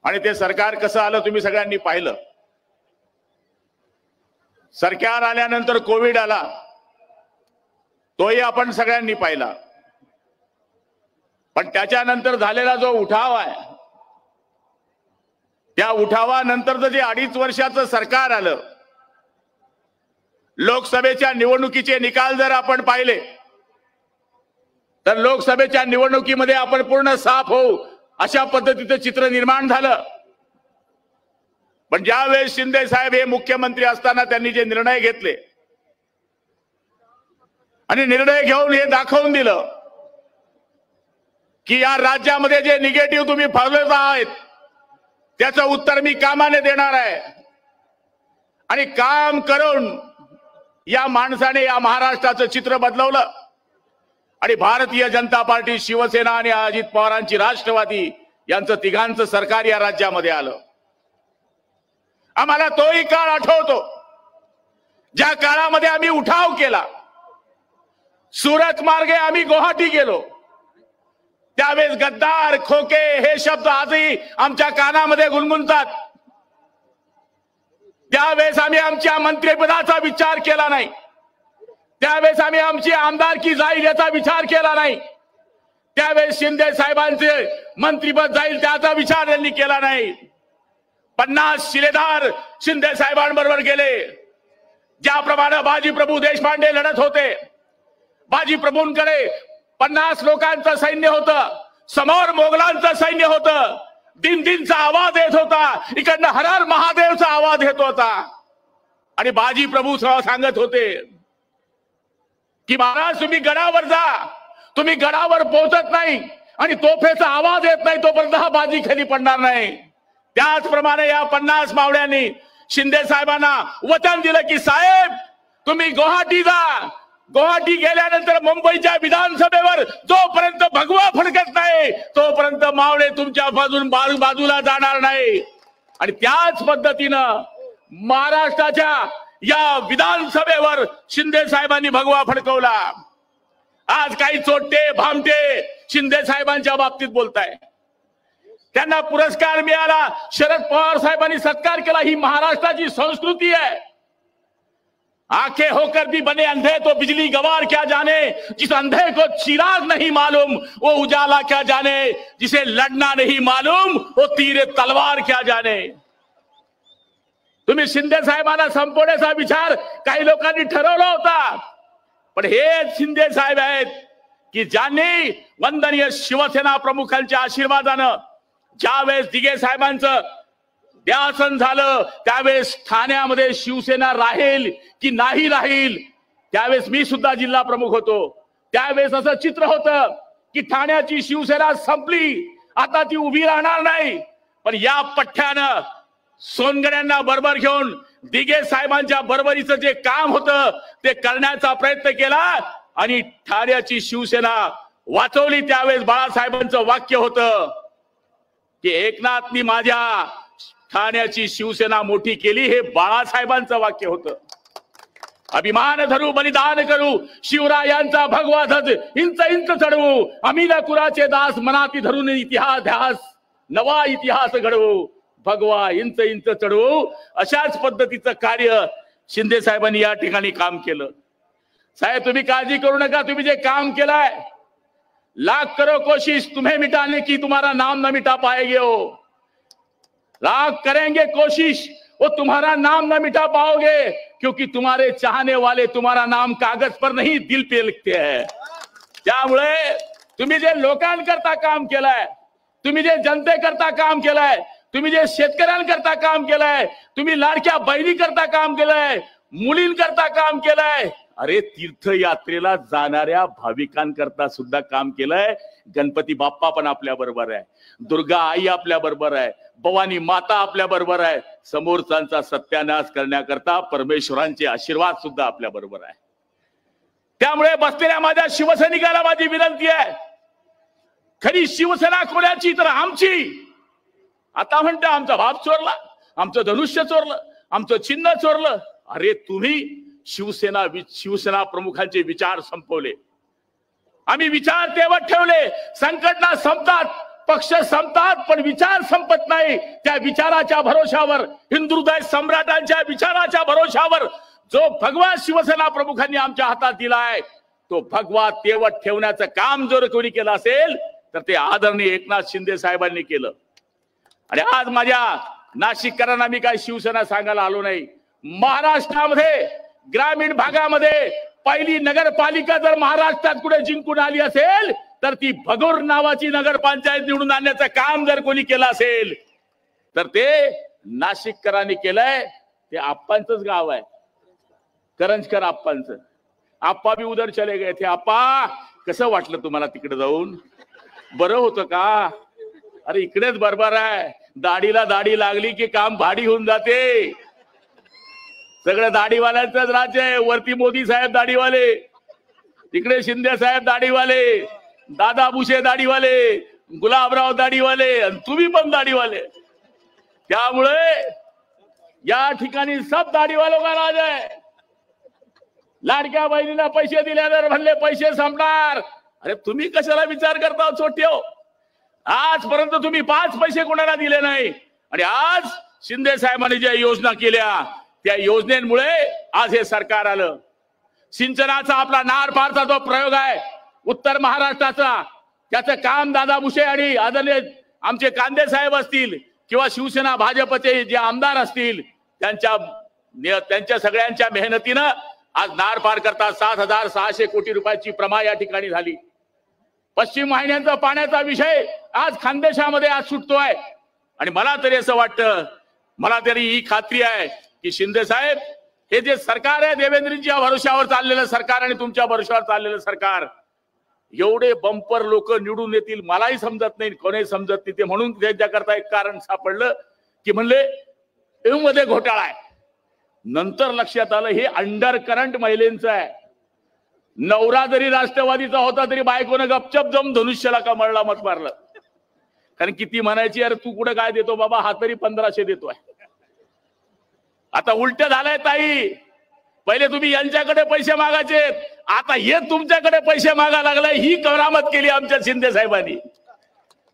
आणि ते सरकार कसं आलं तुम्ही सगळ्यांनी पाहिलं। सरकार आल्यानंतर कोविड आला, तोही आपण सगळ्यांनी पाहिला। पण त्याच्यानंतर झालेला जो उठाव आहे, त्या उठावानंतर जे 2.5 वर्षाचं सरकार आलं, लोकसभेच्या निवडणुकीचे निकाल जर आपण पाहिले तर लोकसभेच्या निवडणुकीमध्ये आपण पूर्ण साफ होऊ अशा पद्धतीचं चित्र निर्माण झालं। पण ज्यावेळेस शिंदे साहेब हे मुख्यमंत्री असताना त्यांनी जे निर्णय घेतले आणि निर्णय घेऊन हे दाखवून दिलं की या राज्यामध्ये जे निगेटिव्ह तुम्ही फसवत आहात त्याचं उत्तर मी कामाने देणार आहे। आणि काम करून या माणसाने या महाराष्ट्राचं चित्र बदलवलं आणि भारतीय जनता पार्टी, शिवसेना आणि अजित पवारांची राष्ट्रवादी यांचं तिघांचं सरकार या राज्यामध्ये आलं। आम्हाला तोही काळ आठवतो ज्या काळामध्ये आम्ही उठाव केला, सुरत मार्गे आम्ही गुवाहाटी गेलो। त्यावेळेस गद्दार, खोके हे शब्द आजही आमच्या कानामध्ये गुणगुणतात। त्यावेळेस आम्ही आमच्या मंत्रिपदाचा विचार केला नाही, त्यावेळेस आम्ही आमची आमदारकी जाईल याचा विचार केला नाही, त्यावेळेस शिंदे साहेबांचे मंत्रिपद जाईल त्याचा विचार त्यांनी केला नाही। 50 शिलेदार शिंदे साहेबांबरोबर गेले। ज्याप्रमाणे बाजी प्रभू देशपांडे लढत होते, बाजी प्रभूंकडे 50 लोकांचं सैन्य होतं, समोर मोगलांचं सैन्य होतं, दिनचा आवाज येत होता, इकडनं हर हर महादेवचा आवाज येत होता आणि बाजी प्रभू सांगत होते की महाराज तुम्ही गडावर जा, तुम्ही गडावर पोहोचत नाही आणि तोफेचा आवाज येत नाही तोपर्यंत हा बाजी खाली पडणार नाही। त्याचप्रमाणे या 50 मावळ्यांनी शिंदे साहेबांना वचन दिलं की साहेब तुम्ही गुवाहाटी जा, गुवाहाटी गेल्यानंतर मुंबईच्या विधानसभेवर जोपर्यंत भगवा फडकत नाही तोपर्यंत मावळे तुमच्या बाजूला जाणार नाही। आणि त्याच पद्धतीनं महाराष्ट्राच्या या विधानसभेवर शिंदे साहेबांनी भगवा फडकवला। आज काही चोट्टे भामटे शिंदे साहेबांच्या बाबतीत बोलताय, त्यांना पुरस्कार मिळाला, शरद पवार साहेबांनी सत्कार केला, ही महाराष्ट्राची संस्कृती है। आंखें होकर भी बने अंधे तो बिजली गवार क्या जाने, जिस अंधे को चिराग नहीं मालूम वो उजाला क्या जाने, जिसे लड़ना नहीं मालूम वो तीर तलवार क्या जाने। तुम्ही शिंदे साहेबांना संपवण्याचा विचार काही लोकांनी ठरवला होता, पण हे शिंदे साहेब आहेत की ज्यांनी वंदनीय शिवसेना प्रमुखांच्या आशीर्वादानं ज्यावेळेस दिघे साहेबांचं द्यासन झालं त्यावेळेस ठाण्यामध्ये शिवसेना राहील की नाही राहील, त्यावेळेस मी सुद्धा जिल्हा प्रमुख होतो, त्यावेळेस असं चित्र होतं की ठाण्याची शिवसेना संपली, आता ती उभी राहणार नाही। पण या पठ्ठ्यानं सोनगड्यांना बरोबर घेऊन दिघे साहेबांच्या बरोबरीचं जे काम होतं ते करण्याचा प्रयत्न केला आणि ठाण्याची शिवसेना वाचवली। त्यावेळेस बाळासाहेबांचं वाक्य होतं की एकनाथनी माझ्या ठाण्याची शिवसेना मोठी केली, हे बाळासाहेबांचं वाक्य होतं। अभिमान धरू बलिदान करू शिवरायांचा भगवा ध्वज इंच इंच चढवू, आम्ही कुराचे दास मनाती धरून इतिहास नवा इतिहास घडवू, भगवा इंच इंच चढवू। अशाच पद्धतीचं कार्य शिंदे साहेबांनी या ठिकाणी काम केलं। साहेब तुम्ही काळजी करू नका, तुम्ही जे काम केलंय, लाख करो कोशिश तुम्हें मिटाने की तुम्हारा नाम न मिटा पाएंगे हो, लाख करेंगे कोशिश वो तुम्हारा नाम न मिटा पाओगे, क्योंकि तुम्हारे चाहने वाले तुम्हारा नाम कागज पर नहीं दिल पे लिखते हैं। त्यामुळे तुम्ही जे लोकांकरता काम केलंय, तुम्ही जे जनतेकरता काम केलंय, तुम्ही जे शेतकऱ्यांकरता काम केलंय, तुम्ही लाडक्या बहिणीकरता काम केलंय, मुलींकरता काम केलंय, अरे तीर्थयात्रेला जाणाऱ्या भाविकांकरता सुद्धा काम केलंय। गणपती बाप्पा पण आपल्या बरोबर आहे, दुर्गा आई आपल्या बरोबर आहे, भवानी माता आपल्या बरोबर आहे, समोरचा सत्यानाश करण्याकरता परमेश्वरांचे आशीर्वाद सुद्धा आपल्या बरोबर आहे। त्यामुळे बसलेल्या माझ्या शिवसैनिकाला माझी विनंती आहे, खरी शिवसेना कोणाची तर आमची। आता म्हणता आमचा बाप चोरला, आमचं धनुष्य चोरलं, आमचं चिन्ह चोरलं। अरे तुम्ही शिवसेना प्रमुखांचे विचार संपवले, आम्ही विचार तेवत ठेवले। संकट ना संपतात पक्ष संपतात पण विचार संपत नाही. त्या विचाराच्या भरोशावर, हिंदुहृदय सम्राटांच्या विचाराच्या भरोशावर जो भगवा शिवसेना प्रमुखांनी आमच्या हातात दिलाय तो भगवा तेवत ठेवण्याचं काम जर कोणी केलं असेल तर ते आदरणीय एकनाथ शिंदे साहेबांनी केलं. आणि आज माझ्या नाशिककरांना मी काय शिवसेना सांगायला आलो नाही. महाराष्ट्रामध्ये ग्रामीण भागामध्ये पहिली नगरपालिका जर महाराष्ट्रात कुठे जिंकून आली असेल तर ती भगोर नावाची नगरपंचायत निवडून आणण्याचं काम जर कोणी केलं असेल तर ते नाशिककरांनी केलंय. ते आप्पांचंच गाव आहे, करंजकर आप्पांचं. आप्पा भी उधर चले गए थे. आप्पा कसं वाटलं तुम्हाला तिकडे जाऊन? बरं होतं का? अरे इकडेच बरोबर आहे. दाढीला दाढी लागली की काम भाडी होऊन जाते. सगळं दाढीवाल्यांचंच राज्य आहे. वरती मोदी साहेब दाढीवाले, तिकडे शिंदे साहेब दाढीवाले, दादा भुसे दाढीवाले, गुलाबराव दाढीवाले आणि तुम्ही पण दाढीवाले. त्यामुळे या ठिकाणी सब दाढीवालों का राज आहे. लाडक्या बहिणीला पैसे दिल्यावर म्हणले पैसे संपणार. अरे तुम्ही कशाला विचार करता छोट्यो? आजपर्यंत तुम्ही 5 पैसे कोणाला दिले नाही. आणि आज शिंदे साहेबांनी ज्या योजना केल्या त्या योजनेमुळे आज हे सरकार आलं. सिंचनाचा आपला नार पारचा जो प्रयोग आहे उत्तर महाराष्ट्राचा, त्याचं काम दादा भुसे आणि आदरणीय आमचे कांदे साहेब असतील किंवा शिवसेना भाजपचे जे आमदार असतील त्यांच्या सगळ्यांच्या मेहनतीनं आज नार पार करता 7,600 कोटी रुपयाची प्रमा या ठिकाणी झाली. पश्चिम वाहिन्यांचा पाण्याचा विषय आज खानदेशामध्ये आज सुटतोय. आणि मला तरी असं वाटतं, मला तरी ही खात्री आहे की शिंदे साहेब हे जे सरकार आहे देवेंद्रजींच्या भरोशावर चाललेलं सरकार आणि तुमच्या भरोशावर चाललेलं सरकार, एवढे बंपर लोक निवडून येतील मलाही समजत नाही, कोणी समजत नाही. ते म्हणून त्याच्याकरता एक कारण सापडलं की म्हणले मध्ये घोटाळा आहे. नंतर लक्षात आलं हे अंडर करंट महिलेंचं आहे. नवरा जरी राष्ट्रवादीचा होता तरी बायकोनं गपचप जाऊन धनुष्याला कमळला मत मारलं. कारण किती म्हणायची अरे तू कुठे काय देतो बाबा, हा तरी 1500 देतोय. आता उलट झालंय ताई. पहिले तुम्ही यांच्याकडे पैसे मागायचे, आता हे तुमच्याकडे पैसे मागा लागलाय. ही करामत केली आमच्या शिंदे साहेबांनी,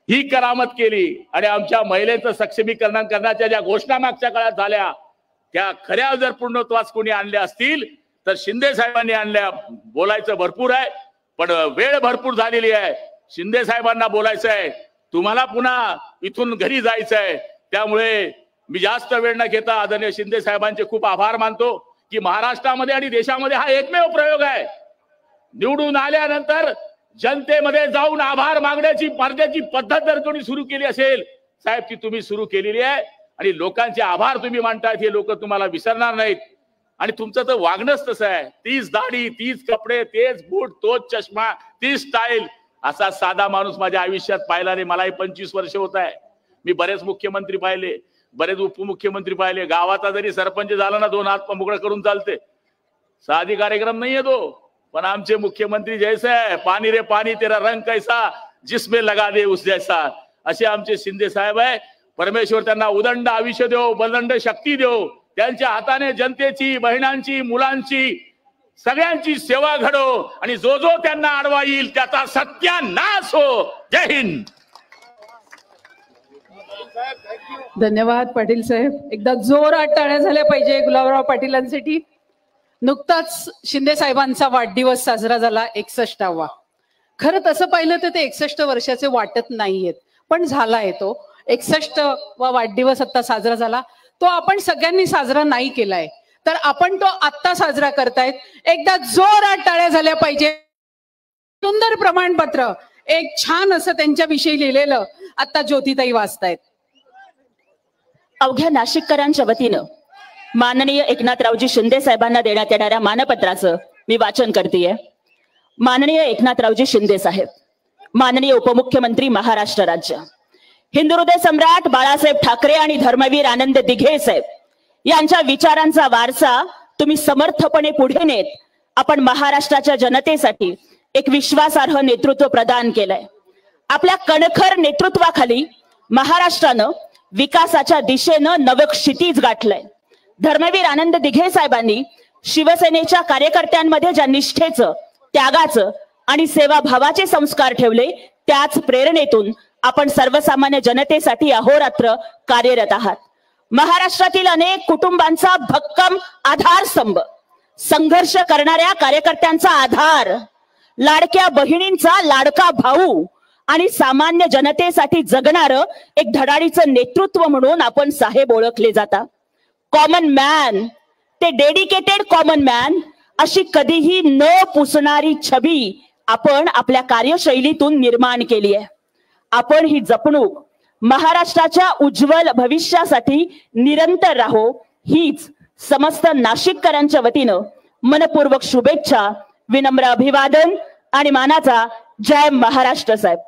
ही करामत केली. आणि आमच्या महिलेचं सक्षमीकरण करण्याच्या ज्या घोषणा मागच्या काळात झाल्या त्या खऱ्या जर पूर्णत्वास कोणी आणल्या असतील तर शिंदे साहेबांनी आणल्या. बोलायचं भरपूर आहे पण वेळ भरपूर झालेली आहे. शिंदे साहेबांना बोलायचं आहे, तुम्हाला पुन्हा इथून घरी जायचं आहे. त्यामुळे मी जास्त वेळ न घेता आदरणीय शिंदे साहेबांचे खूप आभार मानतो की महाराष्ट्रामध्ये आणि देशामध्ये हा एकमेव प्रयोग आहे. निवडून आल्यानंतर जनतेमध्ये जाऊन आभार मागण्याची पद्धत जर कोणी सुरू केली असेल साहेब ती तुम्ही सुरू केलेली आहे. आणि लोकांचे आभार तुम्ही मानतायत हे लोक तुम्हाला विसरणार नाहीत. आणि तुमचं तर वागणंच तसं आहे. तीच दाढी, तीच कपडे, तेच बूट, तोच चष्मा, तीच स्टाईल. असा साधा माणूस माझ्या आयुष्यात पाहिला नाही. मलाही 25 वर्ष होत आहे. मी बरेच मुख्यमंत्री पाहिले, बरेच उपमुख्यमंत्री पाहिले. गावाचा जरी सरपंच झाला ना 2 हात मोकळं करून चालते. साधी कार्यक्रम नाहीये तो. पण आमचे मुख्यमंत्री जैसे है पानी रे पानी तेरा रंग कैसा जिसमें लगा दे उस जैसा, असे आमचे शिंदे साहेब आहे. परमेश्वर त्यांना उदंड आयुष्य देव, बलंड शक्ती देव. त्यांच्या हाताने जनतेची, बहिणांची, मुलांची, सगळ्यांची सेवा घडो आणि जो जो त्यांना आडवा येईल त्याचा सत्यानाश हो. जय हिंद. धन्यवाद पाटील साहेब. एकदा जोरात टाळ्या झाल्या पाहिजे गुलाबराव पाटीलांसाठी. नुकताच शिंदे साहेबांचा वाढदिवस साजरा झाला 61वा. खरं तसं पाहिलं तर ते 61 वर्षाचे वाटत नाहीयेत पण झालाय तो 61वा वाढदिवस आता साजरा झाला. तो आपण सगळ्यांनी साजरा नाही केलाय तर आपण तो आत्ता साजरा करतायत. एकदा जोरात टाळ्या झाल्या पाहिजे. सुंदर प्रमाणपत्र एक छान असं त्यांच्याविषयी लिहिलेलं आता ज्योतिताई वाचतायत. अवघ्या नाशिककरांच्या वतीनं माननीय एकनाथरावजी शिंदे साहेबांना देण्यात येणाऱ्या मानपत्राचं मी वाचन करतेय. माननीय एकनाथरावजी शिंदे साहेब, माननीय उपमुख्यमंत्री महाराष्ट्र राज्य, हिंदुहृदय सम्राट बाळासाहेब ठाकरे आणि धर्मवीर आनंद दिघे साहेब यांच्या विचारांचा वारसा तुम्ही समर्थपणे पुढे नेत आपण महाराष्ट्राच्या जनतेसाठी एक विश्वासार्ह नेतृत्व प्रदान केलंय. आपल्या कणखर नेतृत्वाखाली महाराष्ट्रानं विकासाच्या दिशेनं नवं क्षितिज गाठलंय. धर्मवीर आनंद दिघे साहेबांनी शिवसेनेच्या कार्यकर्त्यांमध्ये ज्या निष्ठेचं, त्यागाचं आणि सेवाभावाचे संस्कार ठेवले त्याच प्रेरणेतून आपण सर्वसामान्य जनतेसाठी अहोरात्र कार्यरत आहात. महाराष्ट्रातील अनेक कुटुंबांचा भक्कम आधारस्तंभ, संघर्ष करणाऱ्या कार्यकर्त्यांचा आधार, लाडक्या बहिणींचा लाडका भाऊ आणि सामान्य जनतेसाठी जगणारं एक धडाडीचं नेतृत्व म्हणून आपण साहेब ओळखले जाता. कॉमन मॅन, ते डेडिकेटेड कॉमन मॅन, अशी कधीही न पुसणारी छबी आपण आपल्या कार्यशैलीतून निर्माण केली आहे. आपण ही जपणूक महाराष्ट्राच्या उज्ज्वल भविष्यासाठी निरंतर राहो, हीच समस्त नाशिककरांच्या वतीनं मनपूर्वक शुभेच्छा, विनम्र अभिवादन आणि मानाचा जय महाराष्ट्र. साहेब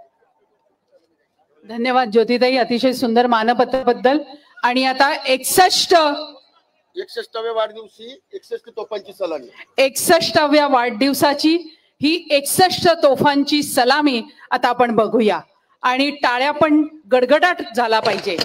धन्यवाद ज्योतिताई, अतिशय सुंदर मानपत्राबद्दल. आणि आता 61व्या वाढदिवशी 61 तोफांची सलामी. 61व्या वाढदिवसाची ही 61 तोफांची सलामी आता आपण बघूया. आणि टाळ्या पण गडगडाट झाला पाहिजे.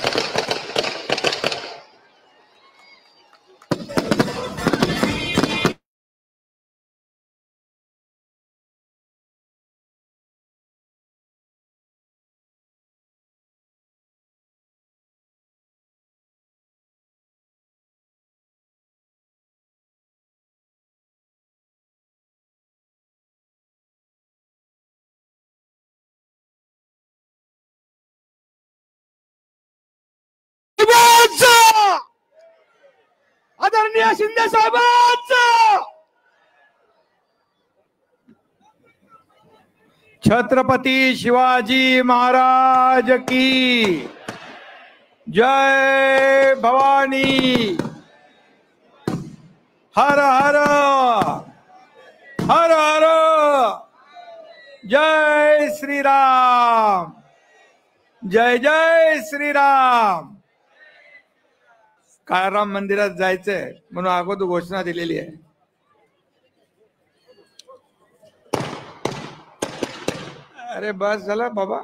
आदरणीय शिंदे साहेबांचा, छत्रपती शिवाजी महाराज की जय भवानी. हर हर हर हर जय श्रीराम, जय जय श्रीराम. काळाराम मंदिरात जायचंय म्हणून अगोदर घोषणा दिलेली आहे. अरे बस झालं बाबा.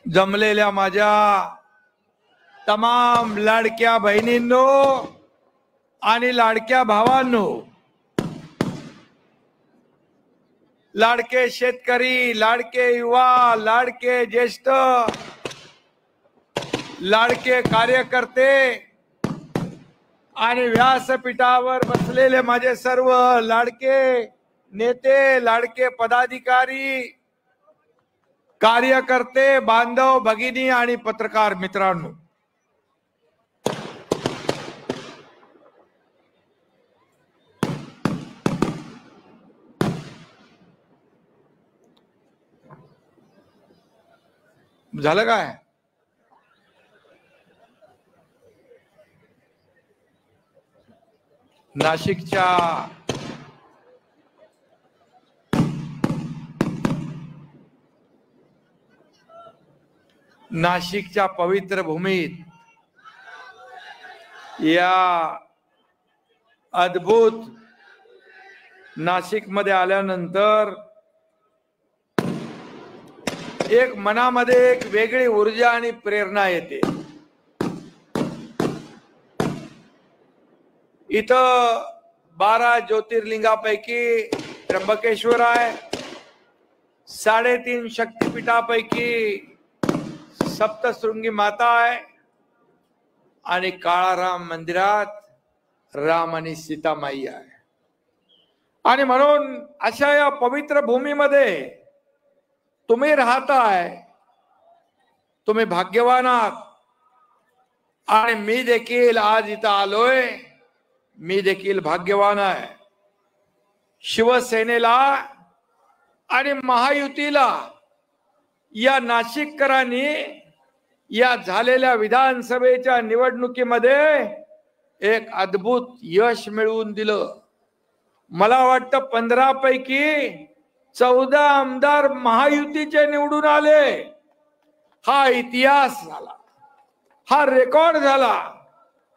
जमलेल्या माझ्या तमाम लाडक्या बहिणींनो आणि लाडक्या भावांनो, लाडके शेतकरी, लाडके युवा, लाडके ज्येष्ठ, लाडके कार्यकर्ते आणि व्यासपीठावर बसलेले माझे सर्व लाडके नेते, लाडके पदाधिकारी, कार्यकर्ते, बांधव, भगिनी आणि पत्रकार मित्रांनो, झालं काय? नाशिकच्या पवित्र भूमीत या अद्भुत नाशिक मध्ये आल्यानंतर एक मनामध्ये एक वेगळी ऊर्जा आणि प्रेरणा येते. इथं 12 ज्योतिर्लिंगापैकी त्र्यंबकेश्वर आहे, 3.5 शक्तिपीठापैकी सप्तशृंगी माता आहे आणि काळाराम मंदिरात राम आणि सीतामाई आहे. आणि म्हणून अशा या पवित्र भूमीमध्ये तुम्ही राहताय, तुम्ही भाग्यवान आहात. आणि मी देखील आज इथं आलोय, मी देखील भाग्यवान आहे. शिवसेनेला आणि महायुतीला या नाशिककरांनी या झालेल्या विधानसभेच्या निवडणुकीमध्ये एक अद्भुत यश मिळवून दिलं. मला वाटतं 15 पैकी 14 आमदार महायुतीचे निवडून आले. हा इतिहास झाला, हा रेकॉर्ड झाला.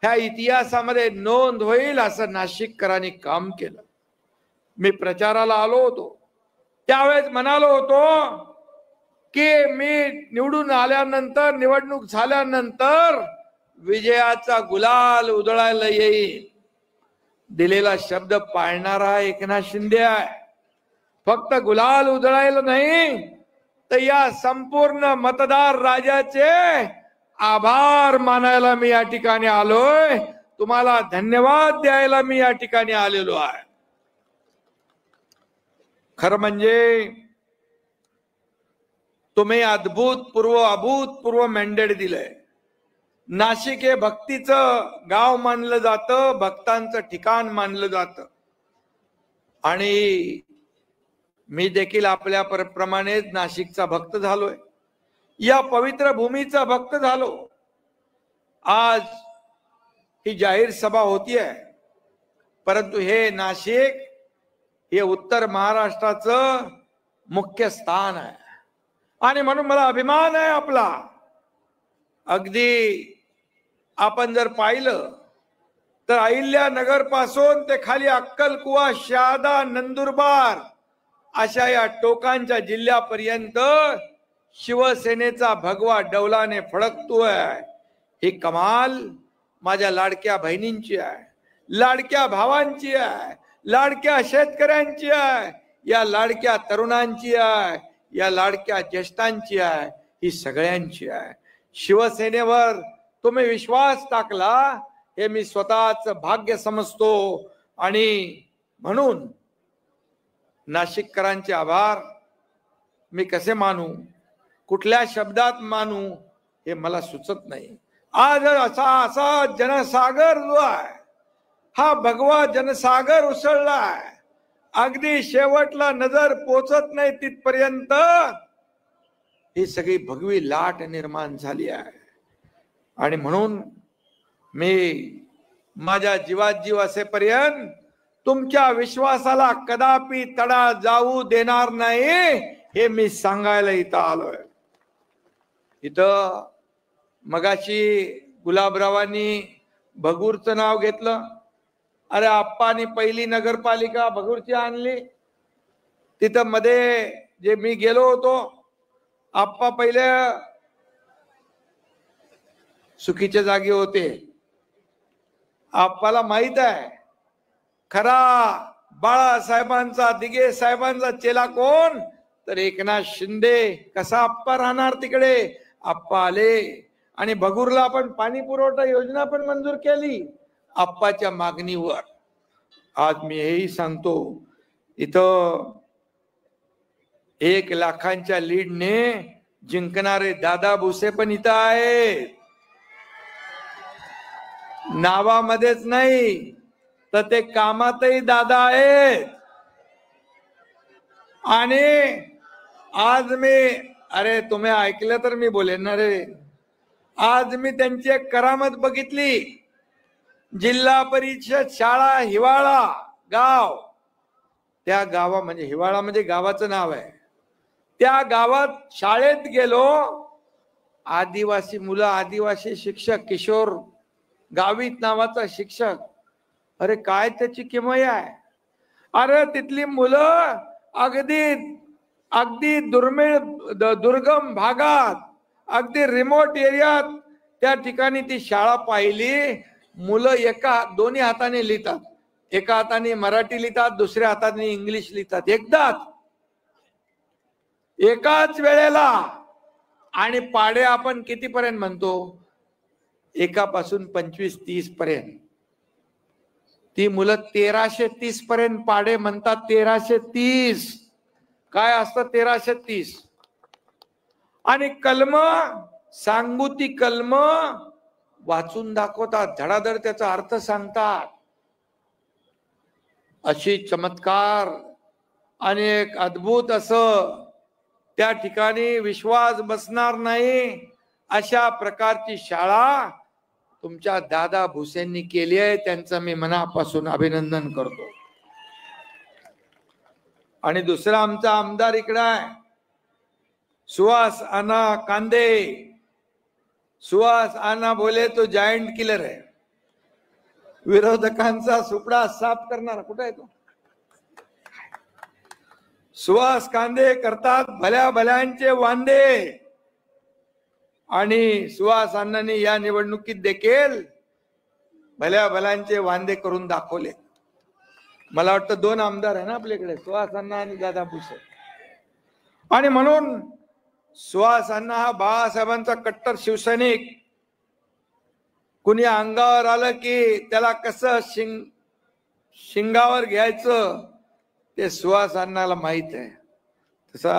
ह्या इतिहासामध्ये नोंद होईल असं नाशिककरांनी काम केलं. मी प्रचाराला आलो होतो, त्यावेळेस म्हणालो होतो की मी निवडून आल्यानंतर, निवडणूक झाल्यानंतर विजयाचा गुलाल उधळायला येईल. दिलेला शब्द पाळणारा एकनाथ शिंदे आहे. फक्त गुलाल उधळायला नाही तर या संपूर्ण मतदार राजाचे आभार मानायला मी या ठिकाणी आलोय. तुम्हाला धन्यवाद द्यायला मी या ठिकाणी आलेलो आहे. खरं म्हणजे तुम्ही अभूतपूर्व मॅन्डेट दिलंय. नाशिक हे भक्तीचं गाव मानलं जातं, भक्तांचं ठिकाण मानलं जातं. आणि मी देखील आपल्या प्रमाणेच नाशिकचा भक्त झालोय, या पवित्र भूमीचा भक्त झालो. आज ही जाहीर सभा होतीये, परंतु हे नाशिक हे उत्तर महाराष्ट्राचं मुख्य स्थान आहे आणि म्हणून मला अभिमान आहे आपला. अगदी आपण जर पाहिलं तर अहिल्यानगर पासून ते खाली अक्कलकुवा, शहादा, नंदुरबार अशा या टोकांच्या जिल्ह्यापर्यंत शिवसेनेचा भगवा डौलाने फडकतोय. ही कमाल माझ्या लाडक्या बहिणींची आहे, लाडक्या भावांची आहे, लाडक्या शेतकऱ्यांची आहे, या लाडक्या तरुणांची आहे, या लाडक्या ज्येष्ठांची आहे, ही सगळ्यांची आहे. शिवसेनेवर तुम्ही विश्वास टाकला हे मी स्वतःच भाग्य समजतो आणि म्हणून नाशिककरांचे आभार मी कसे मानू, कुठल्या शब्दात मानू हे मला सुचत नाही. आज असा जनसागर जो आहे, हा भगवा जनसागर उसळलाय. अगदी शेवटला नजर पोचत नाही तिथपर्यंत ही सगळी भगवी लाट निर्माण झाली आहे. आणि म्हणून मी माझ्या जीवात जीव असेपर्यंत तुमच्या विश्वासाला कदापि तडा जाऊ देणार नाही हे मी सांगायला इथं आलोय. इथं मगाशी गुलाबरावांनी भगूरचं नाव घेतलं. अरे आप्पानी पहिली नगरपालिका भगूरची आणली. तिथं मध्ये जे मी गेलो होतो, आप्पा पहिले चुकीच्या जागी होते. आप्पाला माहित आहे खरा बाळासाहेबांचा, दिघे साहेबांचा चेला कोण, तर एकनाथ शिंदे. कसा आप्पा राहणार तिकडे. आप्पा आले आणि भगूरला आपण पाणी पुरवठा योजना पण मंजूर केली आप्पाच्या मागणीवर. आज मी हेही सांगतो, इथं 1 लाखांच्या लीडने जिंकणारे दादा भुसे पण इथं आहेत. नावामध्येच नाही तर ते कामातही दादा आहेत. आणि आज मी, अरे तुम्ही ऐकलं तर मी बोलेन ना रे, आज मी त्यांची एक करामत बघितली. जिल्हा परिषद शाळा हिवाळा गाव, त्या गावा म्हणजे हिवाळा म्हणजे गावाचं नाव आहे, त्या गावात शाळेत गेलो. आदिवासी मुलं, आदिवासी शिक्षक, किशोर गावित नावाचा शिक्षक. अरे काय त्याची किमया आहे. अरे तिथली मुलं अगदी दुर्गम भागात, अगदी रिमोट एरियात त्या ठिकाणी ती शाळा पाहिली. मुलं दोन्ही हाताने लिहितात. एका हाताने मराठी लिहितात, दुसऱ्या हाताने इंग्लिश लिहितात. एकाच वेळेला. आणि पाडे आपण कितीपर्यंत म्हणतो, एकापासून 25-30 पर्यंत. ती मुलं 1330 पर्यंत पाडे म्हणतात. 1330 काय असतं 1330. आणि कलम, सांगूती कलम वाचून दाखवतात, धडाधड त्याचा अर्थ सांगतात. अशी चमत्कार आणि एक अद्भुत असं त्या ठिकाणी विश्वास बसणार नाही अशा प्रकारची शाळा तुमच्या दादा भुसेंनी केली आहे. त्यांचं मी मनापासून अभिनंदन करतो. आणि दुसरा आमचा आमदार इकडे आहे, सुहास अण्णा कांदे. सुहास अण्णा बोले तो जायंट किलर आहे, विरोधकांचा सुपडा साफ करणारा. कुठे आहे तो? सुहास कांदे करतात भल्या भल्यांचे वांदे. आणि सुहास अण्णांनी या निवडणुकीत देखील भल्या भल्यांचे वांदे करून दाखवले. मला वाटतं 2 आमदार आहे ना आपल्याकडे, सुहास अण्णा आणि दादा भुसे. आणि म्हणून सुहास अण्णा हा बाळासाहेबांचा कट्टर शिवसैनिक. कुणी अंगावर आलं की त्याला कसं शिंगावर घ्यायचं ते सुहास अण्णाला माहित आहे. तसा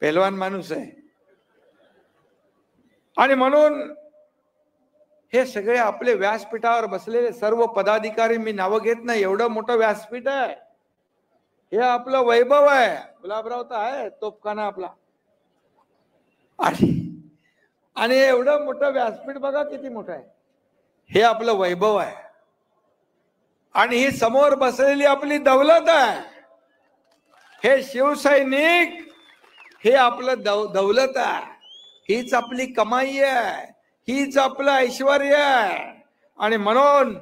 पेलवान माणूस आहे. आणि म्हणून हे सगळे आपले व्यासपीठावर बसलेले सर्व पदाधिकारी, मी नावं घेत नाही, एवढं मोठं व्यासपीठ आहे, हे आपलं वैभव आहे. गुलाबराव तर आहे तोफखाना आपला. आणि एवढं मोठं व्यासपीठ बघा किती मोठं आहे, हे आपलं वैभव आहे. आणि ही समोर बसलेली आपली दौलत आहे. हे शिवसैनिक हे आपलं दौलत आहे, हीच आपली कमाई आहे, हीच आपलं ऐश्वर्य आहे. आणि म्हणून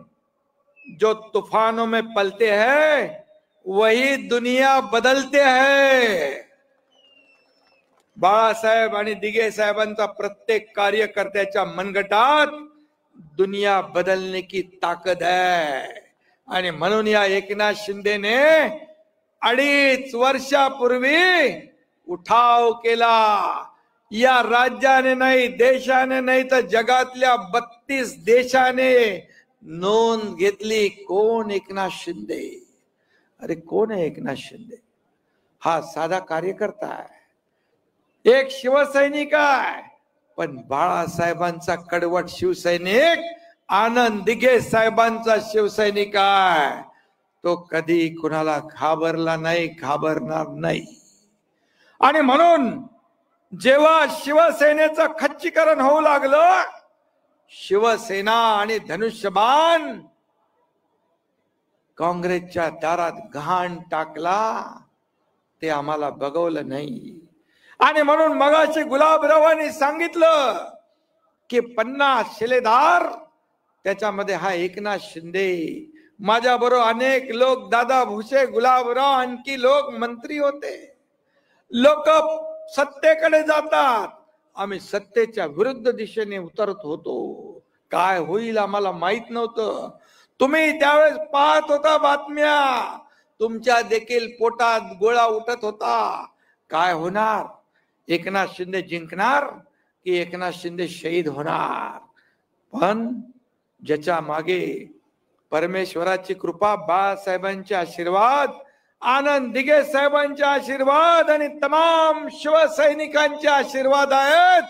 जो तूफानों में पलते हैं वही दुनिया बदलते हैं. बाळासाहेब आणि दिघे साहेबांचा प्रत्येक कार्यकर्त्याच्या मनगटात दुनिया बदलने की ताकद है. आणि म्हणून या एकनाथ शिंदेने 2.5 वर्षापूर्वी उठाव केला. या राज्याने नाही, देशाने नाही, तर जगातल्या 32 देशाने नोंद घेतली. कोण एकनाथ शिंदे? अरे कोण आहे एकनाथ शिंदे? हा साधा कार्यकर्ता आहे, एक शिवसैनिक आहे. पण बाळासाहेबांचा कडवट शिवसैनिक, आनंद दिघे साहेबांचा शिवसैनिक आहे. तो कधी कुणाला घाबरला नाही, घाबरणार नाही. आणि म्हणून जेव्हा शिवसेनेचं खच्चीकरण होऊ लागलं, शिवसेना आणि धनुष्यबाण काँग्रेसच्या दारात घाण टाकला, ते आम्हाला बघवलं नाही. आणि म्हणून मगाशी गुलाबरावांनी सांगितलं की 50 शिलेदार, त्याच्यामध्ये हा एकनाथ शिंदे. माझ्या बरोबर अनेक लोक, दादा भुसे, गुलाबराव, आणखी लोक मंत्री होते. लोक सत्तेकडे जातात, आम्ही सत्तेच्या विरुद्ध दिशेने उतरत होतो. काय होईल आम्हाला माहित नव्हतं. तुम्ही त्यावेळेस पाहत होता बातम्या, तुमच्या देखील पोटात गोळा उठत होता. काय होणार? एकनाथ शिंदे जिंकणार की एकनाथ शिंदे शहीद होणार? पण ज्याच्या मागे परमेश्वराची कृपा, बाळासाहेबांचे आशीर्वाद, आनंद दिघे साहेबांचे आशीर्वाद आणि तमाम शिवसैनिकांचे आशीर्वाद आहेत.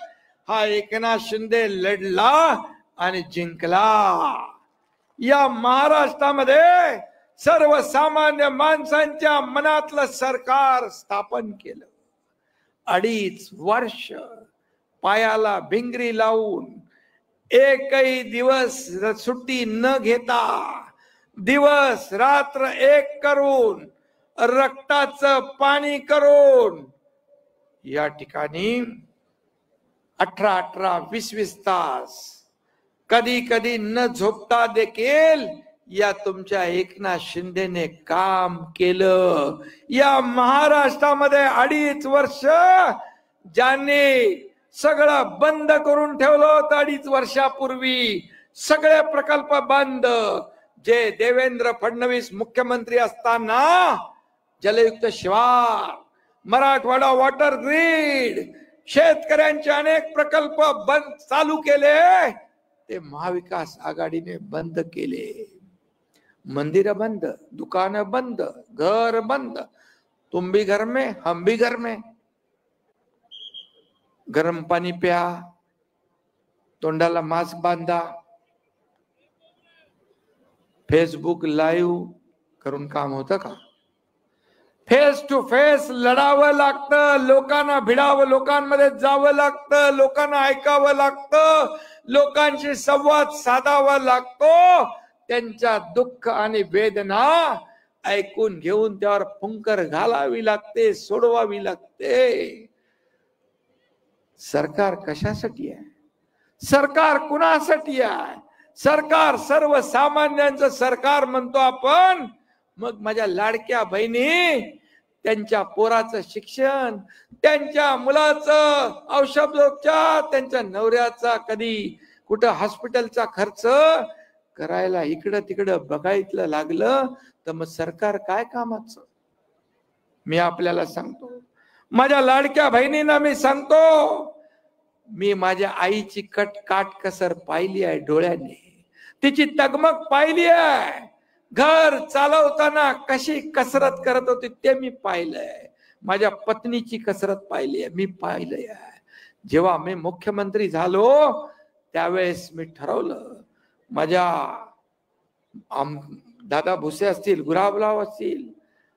हा एकनाथ शिंदे लढला आणि जिंकला. या महाराष्ट्रामध्ये सर्वसामान्य माणसांच्या मनातलं सरकार स्थापन केलं. 2.5 वर्ष पायाला भिंगरी लावून, एकही दिवस सुट्टी न घेता, दिवस रात्र एक करून, रक्ताचं पाणी करून या ठिकाणी 18-18, 20-20 तास, कधी कधी न झोपता देखील या तुमच्या एकनाथ शिंदेने काम केलं. या महाराष्ट्रामध्ये 2.5 वर्ष ज्यांनी सगळं बंद करून ठेवलं होतं, 2.5 वर्षापूर्वी सगळे प्रकल्प बंद. जे देवेंद्र फडणवीस मुख्यमंत्री असताना जलयुक्त शिवार, मराठवाडा वॉटर ग्रीड, शेतकऱ्यांचे अनेक प्रकल्प बंद चालू केले, ते महाविकास आघाडीने बंद केले. मंदिर बंद, दुकान बंद, घर बंद. तुम भी घर में, हम भी घर में. गरम पाणी प्या, तोंडाला मास्क बांधा, फेसबुक लाईव्ह करून काम होतं का? फेस टू फेस लढावं लागतं, लोकांना भिडावं, लोकांमध्ये जावं लागतं, लोकांना ऐकावं लागतं, लोकांशी संवाद साधावा लागतो. त्यांच्या दुःख आणि वेदना ऐकून घेऊन त्यावर फुंकर घालावी लागते, सोडवावी लागते. सरकार कशासाठी आहे? सरकार कुणासाठी आहे? सरकार सर्वसामान्यांचं सरकार म्हणतो आपण. मग माझ्या लाडक्या बहिणी, त्यांच्या पोराचं शिक्षण, त्यांच्या मुलाचं औषधोपचार, त्यांच्या नवऱ्याचा कधी कुठं हॉस्पिटलचा खर्च करायला इकडं तिकडं बघायला लागलं तर मग सरकार काय कामाचं? मी आपल्याला सांगतो, माझ्या लाडक्या बहिणींना मी सांगतो, मी माझ्या आईची काटकसर पाहिली आहे डोळ्याने, तिची तगमग पाहिली आहे, घर चालवताना कशी कसरत करत होती ते मी पाहिलंय, माझ्या पत्नीची कसरत पाहिली आहे, मी पाहिलंय. जेव्हा मी मुख्यमंत्री झालो त्यावेळेस मी ठरवलं, माझ्या दादा भुसे असतील, गुलाबराव असतील,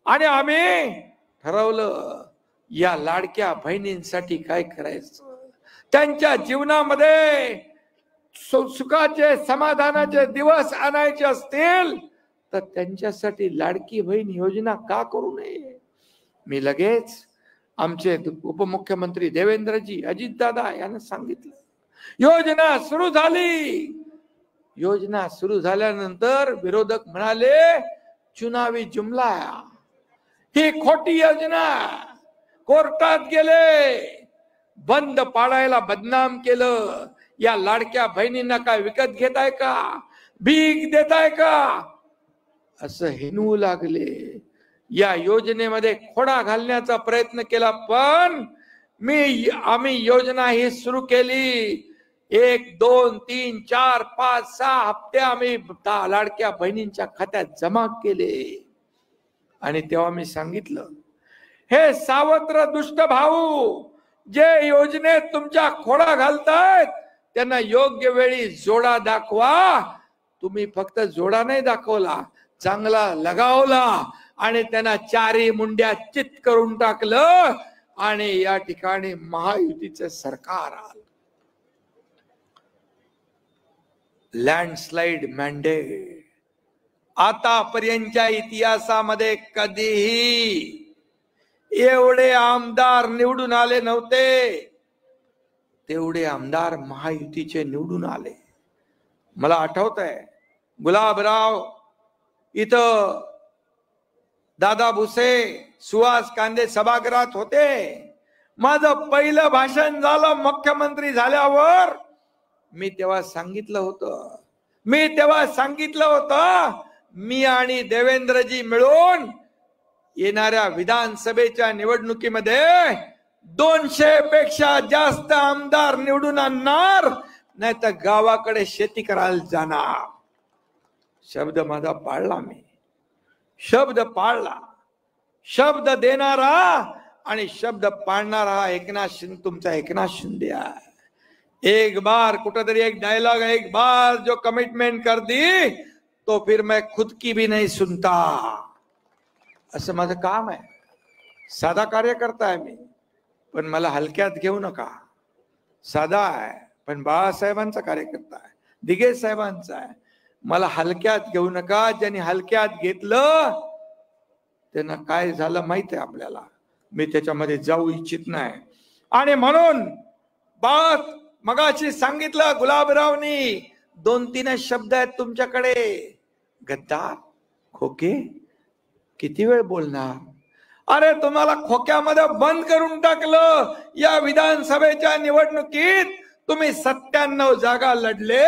आणि आम्ही ठरवलं या लाडक्या बहिणींसाठी काय करायचं. त्यांच्या जीवनामध्ये सुखाचे समाधानाचे दिवस आणायचे असतील तर त्यांच्यासाठी लाडकी बहीण योजना का करू नये. मी लगेच आमचे उपमुख्यमंत्री देवेंद्रजी, अजितदादा यांना सांगितलं, योजना सुरू झाली. योजना सुरू झाल्यानंतर विरोधक म्हणाले चुनावी जुमला, ही खोटी योजना, कोर्टात गेले, बंद पाडायला बदनाम केलं. या लाडक्या बहिणींना काय विकत घेताय का, भीक देताय का, असं हिनवू लागले. या योजनेमध्ये खोडा घालण्याचा प्रयत्न केला, पण आम्ही योजना ही सुरू केली. 1, 2, 3, 4, 5, 6 हप्ते आम्ही लाडक्या बहिणींच्या खात्यात जमा केले. आणि तेव्हा मी सांगितलं, हे सावत्र दुष्ट भाऊ, जे योजनेत तुमच्या खोडा घालतायत त्यांना योग्य वेळी जोडा दाखवा. तुम्ही फक्त जोडा नाही दाखवला, चांगला लगावला आणि त्यांना चारी मुंड्या चित करून टाकलं आणि या ठिकाणी महायुतीचं सरकार आलं. लँडस्लाइड मॅन्डेट आतापर्यंतच्या इतिहासामध्ये कधीही एवढे आमदार निवडून आले नव्हते, तेवढे आमदार महायुतीचे निवडून आले. मला आठवत आहे, गुलाबराव इथं, दादा भुसे, सुहास कांदे सभागृहात होते. माझं पहिलं भाषण झालं मुख्यमंत्री झाल्यावर. मी तेव्हा सांगितलं होतं मी आणि देवेंद्रजी मिळून येणाऱ्या विधानसभेच्या निवडणुकीमध्ये 200 पेक्षा जास्त आमदार निवडून आणणार, नाही तर गावाकडे शेती करायला जाणार. शब्द माझा पाळला, मी शब्द पाळला. शब्द देणारा आणि शब्द पाळणारा तुमचा एकनाथ शिंदे आहे. एक बार कुठेतरी एक डायलॉग, एक बार जो कमिटमेंट कर दी तो फिर मैं खुद की भी नहीं सुनता. असं माझं काम आहे. साधा कार्यकर्ता आहे मी, पण मला हलक्यात घेऊ नका. साधा आहे पण बाळासाहेबांचा कार्यकर्ता आहे, दिघे साहेबांचा आहे. मला हलक्यात घेऊ नका. ज्यांनी हलक्यात घेतलं त्यांना काय झालं माहित आहे आपल्याला. मी त्याच्यामध्ये जाऊ इच्छित नाही. आणि म्हणून बात मगाशी सांगितलं गुलाबरावनी, 2-3 शब्द आहेत तुमच्याकडे. गद्दार, खोके, किती वेळ बोलणार. अरे तुम्हाला खोक्यामध्ये बंद करून टाकलं. या विधानसभेच्या निवडणुकीत तुम्ही 97 जागा लढले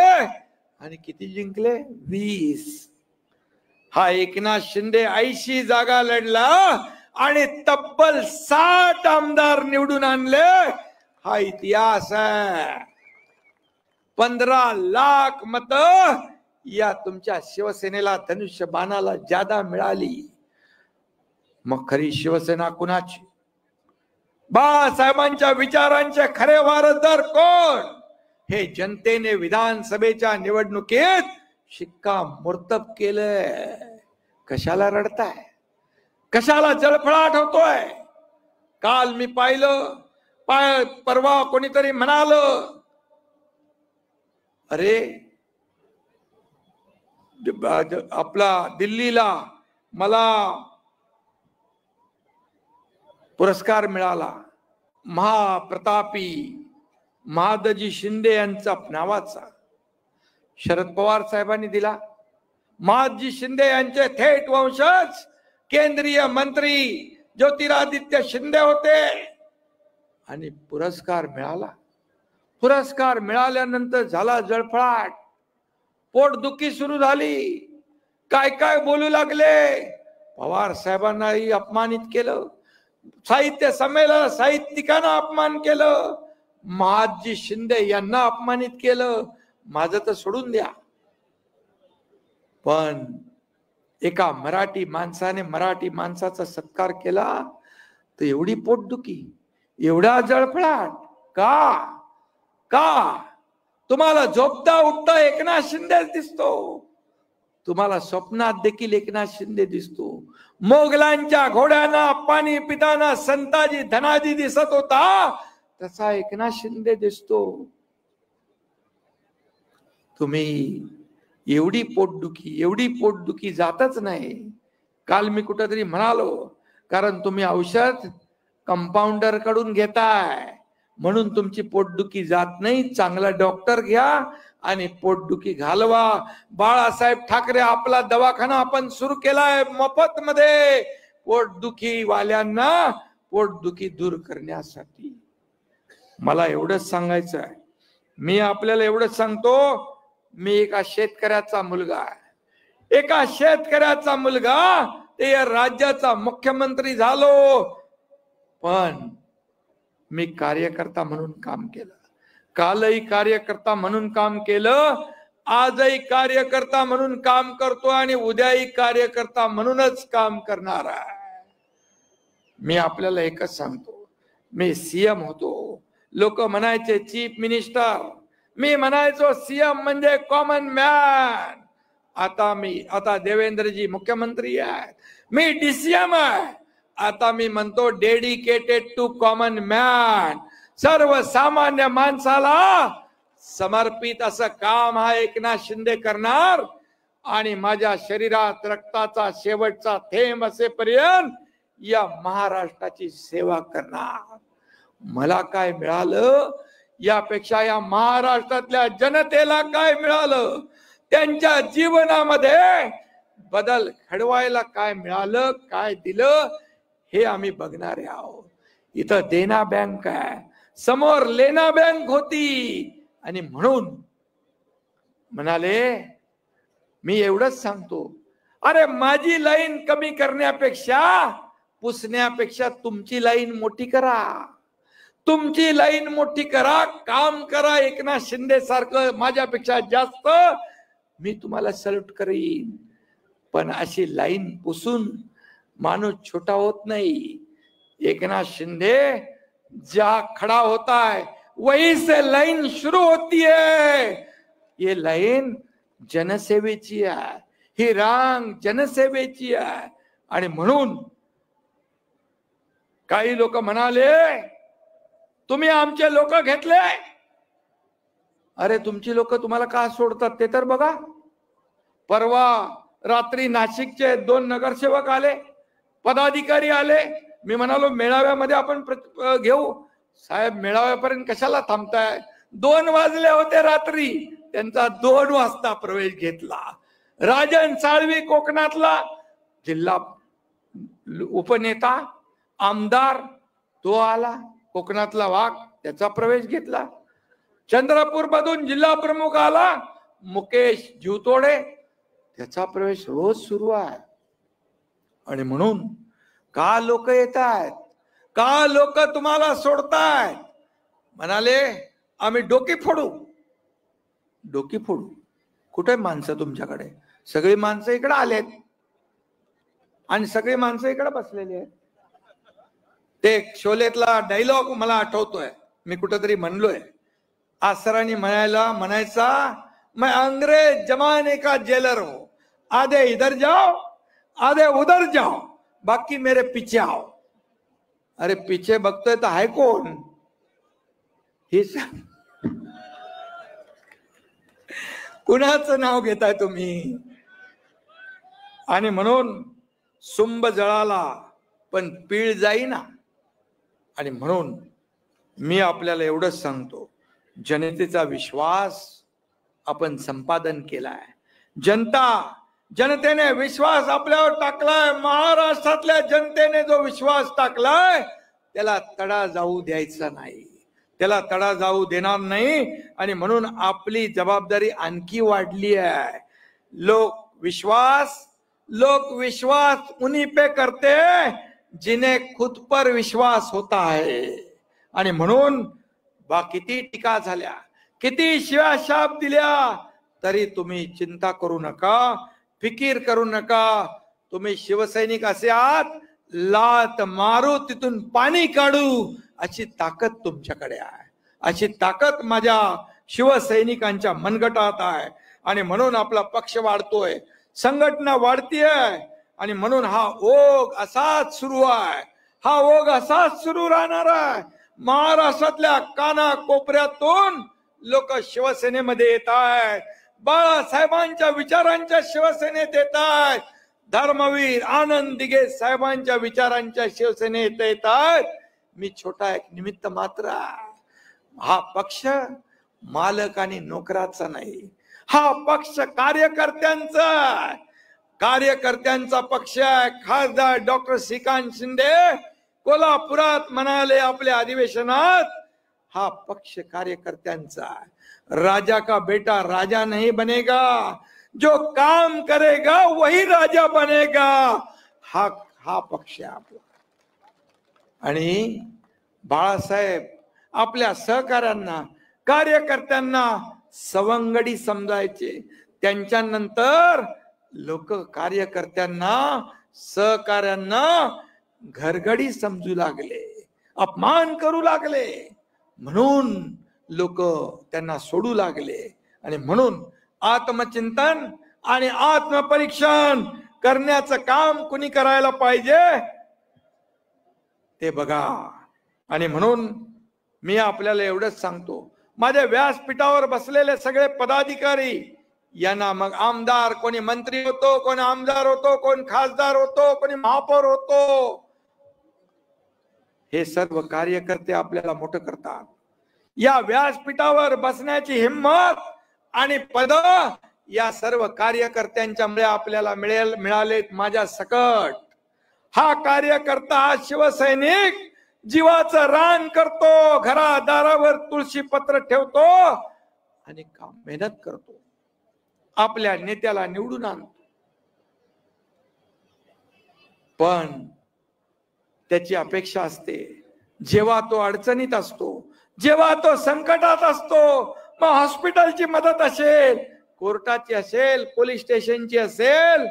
आणि किती जिंकले? 20. हा एकनाथ शिंदे 80 जागा लढला आणि तब्बल 60 आमदार निवडून आणले. हा इतिहास आहे. 15 लाख मत या तुमच्या शिवसेनेला, धनुष्यबाणाला जादा मिळाली. मग खरी शिवसेना कुणाची? बाळासाहेबांच्या विचारांचे खरे वारसदार कोण? हे जनतेने विधानसभेच्या निवडणुकीत शिक्कामोर्तब केलंय. कशाला रडताय? कशाला जळफळाट होतोय? काल मी पाहिलं, परवा कोणीतरी म्हणाल, अरे आपला दिल्लीला मला पुरस्कार मिळाला, महाप्रतापी महादजी शिंदे यांचा नावाचा. शरद पवार साहेबांनी दिला. महादजी शिंदे यांचे थेट वंशज केंद्रीय मंत्री ज्योतिरादित्य शिंदे होते आणि पुरस्कार मिळाला. पुरस्कार मिळाल्यानंतर झाला जळफळाट. पोटदुखी सुरू झाली, काय काय बोलू लागले. पवार साहेबांनाही अपमानित केलं, साहित्य संमेलन साहित्यिकांना अपमान केलं, महादजी शिंदे यांना अपमानित केलं. माझं तर सोडून द्या, पण एका मराठी माणसाने मराठी माणसाचा सत्कार केला तर एवढी पोटदुखी, एवढा जळफळाट का? का तुम्हाला झोपता उठता एकनाथ शिंदे दिसतो, तुम्हाला स्वप्नात देखील एकनाथ शिंदे दिसतो. मोगलांच्या घोड्यांना पाणी पिताना संताजी धनाजी दिसत होता, तसा एकनाथ शिंदे दिसतो. तुम्ही एवढी पोटदुखी जातच नाही. काल मी कुठेतरी म्हणालो, कारण तुम्ही औषध कंपाऊंडर कडून घेताय म्हणून तुमची पोटदुखी जात नाही. चांगला डॉक्टर घ्या आणि पोटदुखी घालवा. बाळासाहेब ठाकरे आपला दवाखाना आपण सुरू केलाय मोफत मध्ये, पोटदुखी वाल्यांना पोटदुखी दूर करण्यासाठी. मला एवढंच सांगायचं आहे, मी आपल्याला एवढंच सांगतो, मी एका शेतकऱ्याचा मुलगा आहे, एका शेतकऱ्याचा मुलगा, ते या राज्याचा मुख्यमंत्री झालो, पण मी कार्यकर्ता म्हणून काम केलं. कालही कार्यकर्ता म्हणून काम केलं, आजही कार्यकर्ता म्हणून काम करतो आणि उद्याही कार्यकर्ता म्हणूनच काम करणार आहे. मी आपल्याला एकच सांगतो, मी सीएम होतो, लोक म्हणायचे चीफ मिनिस्टर, मी म्हणायचो सीएम म्हणजे कॉमन मॅन. आता देवेंद्रजी मुख्यमंत्री आहेत, मी डीसीएम आहे. आता मी म्हणतो डेडिकेटेड टू कॉमन मॅन, सर्वसामान्य माणसाला समर्पित असं काम हा एकनाथ शिंदे करणार. आणि माझ्या शरीरात रक्ताचा शेवटचा थेंब असेपर्यंत या महाराष्ट्राची सेवा करणार. मला काय मिळालं यापेक्षा या महाराष्ट्रातल्या जनतेला काय मिळालं, त्यांच्या जीवनामध्ये बदल घडवायला काय मिळालं, काय दिलं, हे आम्ही बघणारे आहोत. इथं देना बँक आहे, समोर लेना बँक होती. आणि म्हणून म्हणाले, मी एवढंच सांगतो, अरे माझी लाईन कमी करण्यापेक्षा पुसण्यापेक्षा तुमची लाईन मोठी करा, तुमची लाईन मोठी करा, काम करा. एकनाथ शिंदे सारखं माझ्यापेक्षा जास्त मी तुम्हाला सल्यूट करीन. पण अशी लाईन पुसून माणूस छोटा होत नाही. एकनाथ शिंदे जा खड़ा होता है वहीं से लाइन शुरू होती है. ये लाईन जनसेवेची आहे, ही रांग जनसेवेची आहे. आणि म्हणून काही लोक म्हणाले, तुम्ही आमचे लोक घेतले. अरे तुमची लोक तुम्हाला का सोडतात ते तर बघा. परवा रात्री नाशिकचे 2 नगरसेवक आले, पदाधिकारी आले. मी म्हणालो मेळाव्यामध्ये आपण घेऊ. साहेब मेळाव्यापर्यंत कशाला थांबताय, 2 वाजले होते रात्री. त्यांचा 2 वाजता प्रवेश घेतला. राजन साळवी कोकणातला जिल्हा उपनेता आमदार तो आला, कोकणातला वाघ, त्याचा प्रवेश घेतला. चंद्रपूर मधून जिल्हा प्रमुख आला मुकेश जीवतोडे, त्याचा प्रवेश रोज सुरू आहे. आणि म्हणून का लोक येत आहेत, का लोक तुम्हाला सोडतायत. म्हणाले आम्ही डोकी फोडू. डोकी फोडू कुठे माणसं तुमच्याकडे? सगळी माणसं इकडे आलेत आणि सगळी माणसं इकडे बसलेली आहेत. ते शोलेतला डायलॉग मला आठवतोय, मी कुठेतरी म्हणलोय. आसरानी म्हणायचा, मैं अंग्रेज जमाने का जेलर हूं, आधे इधर जाओ आधे उधर जाओ, बाकी मेरे पीछे आओ. अरे पीछे बघतोय तर आहे कोण? हे कुणाचं नाव घेताय तुम्ही? आणि म्हणून सुंब जळाला पण पीळ जाईना. आणि म्हणून मी आपल्याला एवढंच सांगतो, जनतेचा विश्वास आपण संपादन केलाय. जनतेने विश्वास आपल्यावर टाकलाय. महाराष्ट्रातल्या जनतेने जो विश्वास टाकलाय त्याला तडा जाऊ द्यायचा नाही, त्याला तडा जाऊ देणार नाही. आणि म्हणून आपली जबाबदारी आणखी वाढली आहे. लोक विश्वास उन्हीं पे करते जिन्हें खुद पर विश्वास होता है. आणि म्हणून किती टीका झाल्या, किती शिव्या शाप दिल्या, तरी तुम्ही चिंता करू नका, फिकीर करू नका. तुम्ही शिवसैनिक असे आहात, लात मारू तिथून पाणी काढू अशी ताकद तुमच्याकडे आहे. अशी ताकद माझ्या शिवसैनिकांच्या मनगटात आहे. आणि म्हणून आपला पक्ष वाढतोय, संघटना वाढतीये. आणि म्हणून हा ओघ असाच सुरू आहे, हा ओघ असाच सुरू राहणार आहे. महाराष्ट्रातल्या काना कोपऱ्यातून लोक शिवसेनेमध्ये येत आहेत, बाळासाहेबांच्या विचारांच्या शिवसेनेत येत आहेत, धर्मवीर आनंद दिघे साहेबांच्या विचारांच्या शिवसेनेत येत आहेत. मी छोटा एक निमित्त मात्र आहे. हा पक्ष मालक आणि नोकराचा नाही, हा पक्ष कार्यकर्त्यांचा पक्ष आहे. खासदार डॉक्टर श्रीकांत शिंदे कोल्हापुरात म्हणाले आपल्या अधिवेशनात, हा पक्ष कार्यकर्त्यांचा आहे. राजा का बेटा राजा नहीं बनेगा, जो काम करेगा वही राजा बनेगा. हा पक्ष आहे आपला. आणि बाळासाहेब आपल्या सहकाऱ्यांना, कार्यकर्त्यांना सवंगडी समजायचे. त्यांच्यानंतर लोक कार्यकर्त्यांना, सहकाऱ्यांना घरगडी समजू लागले, अपमान करू लागले. म्हणून लोक त्यांना सोडू लागले. आणि म्हणून आत्मचिंतन आणि आत्मपरीक्षण करण्याचं काम कुणी करायला पाहिजे ते बघा. आणि म्हणून मी आपल्याला एवढंच सांगतो, माझ्या व्यासपीठावर बसलेले सगळे पदाधिकारी यांना, मग आमदार, कोणी मंत्री होतो, कोणी आमदार होतो, कोण खासदार होतो, कोणी महापौर होतो, हे सर्व कार्यकर्ते आपल्याला मोठं करतात. या व्यासपीठावर बसण्याची हिंमत आणि पद या सर्व कार्यकर्त्यांच्यामुळे आपल्याला मिळालेत माझ्या सकट. हा कार्यकर्ता, हा शिवसैनिक जीवाचं रान करतो, घरादारावर तुळशी पत्र ठेवतो आणि काम मेहनत करतो, आपल्या नेत्याला निवडून आणतो. पण त्याची अपेक्षा असते, जेव्हा तो अडचणीत असतो, जेव्हा तो संकटात असतो, मग हॉस्पिटलची मदत असेल, कोर्टाची असेल, पोलीस स्टेशनची असेल,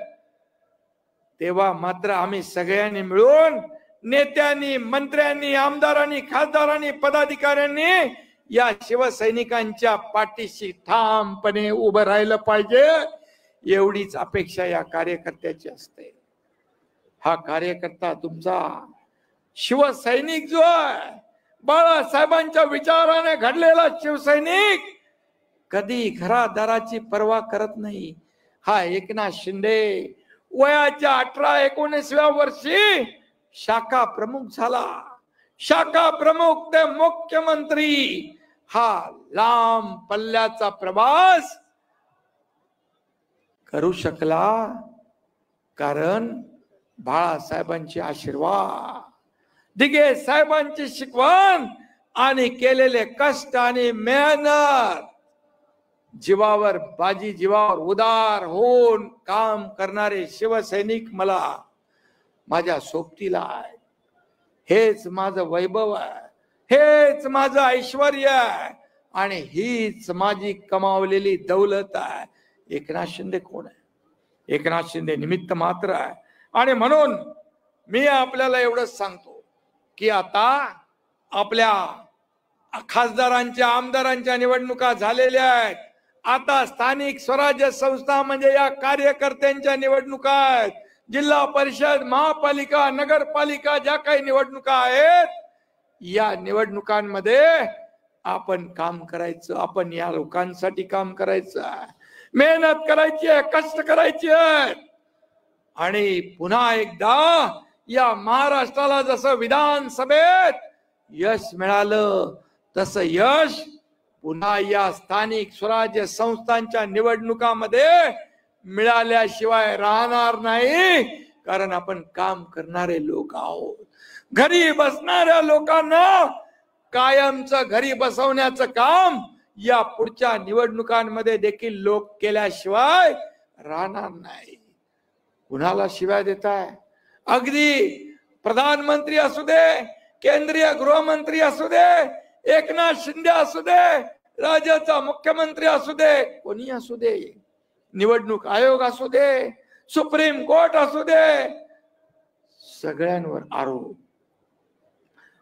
तेव्हा मात्र आम्ही सगळ्यांनी मिळून, नेत्यांनी, मंत्र्यांनी, आमदारांनी, खासदारांनी, पदाधिकाऱ्यांनी या शिवसैनिकांच्या पाठीशी ठामपणे उभं राहिलं पाहिजे. एवढीच अपेक्षा या कार्यकर्त्याची असते. हा कार्यकर्ता तुमचा शिवसैनिक जो आहे, बाळासाहेबांच्या विचाराने घडलेला शिवसैनिक, कधी घरादाराची पर्वा करत नाही. हा एकनाथ शिंदे वयाच्या 18-19व्या वर्षी शाखा प्रमुख झाला. शाखा प्रमुख ते मुख्यमंत्री, हा लांब पल्ल्याचा प्रवास करू शकला कारण बाळासाहेबांचे आशीर्वाद, दिघे साहेबांची शिकवण आणि केलेले कष्ट आणि मेहनत, जीवावर बाजी, जीवावर उदार होऊन काम करणारे शिवसैनिक मला माझ्या सोबतीला आहे. हेच माझं वैभव आहे, हेच माझं ऐश्वर्य आहे आणि हीच माझी कमावलेली दौलत आहे. एकनाथ शिंदे कोण आहे? एकनाथ शिंदे निमित्त मात्र आहे. आणि म्हणून मी आपल्याला एवढंच सांगतो की आता आपल्या खासदारांच्या, आमदारांच्या निवडणुका झालेल्या आहेत. आता स्थानिक स्वराज्य संस्था म्हणजे या कार्यकर्त्यांच्या निवडणुका आहेत. जिल्हा परिषद, महापालिका, नगरपालिका ज्या काही निवडणुका आहेत, या निवडणुकांमध्ये आपण काम करायचं. आपण या लोकांसाठी काम करायचं आहे, मेहनत करायची आहे, कष्ट करायचे आहेत. आणि पुन्हा एकदा या महाराष्ट्राला जसं विधानसभेत यश मिळालं, तसं यश पुन्हा या स्थानिक स्वराज्य संस्थांच्या निवडणुकामध्ये मिळाल्याशिवाय राहणार नाही. कारण आपण काम करणारे लोक आहोत. घरी बसणाऱ्या लोकांना कायमचं घरी बसवण्याचं काम या पुढच्या निवडणुकांमध्ये देखील लोक केल्याशिवाय राहणार नाही. कुणाला शिवाय देताय? अगदी प्रधानमंत्री असू दे, केंद्रीय गृहमंत्री असू दे, एकनाथ शिंदे असू दे, राज्याचा मुख्यमंत्री असू दे, कोणी असू दे, निवडणूक आयोग असू दे, सुप्रीम कोर्ट असू दे, सगळ्यांवर आरोप.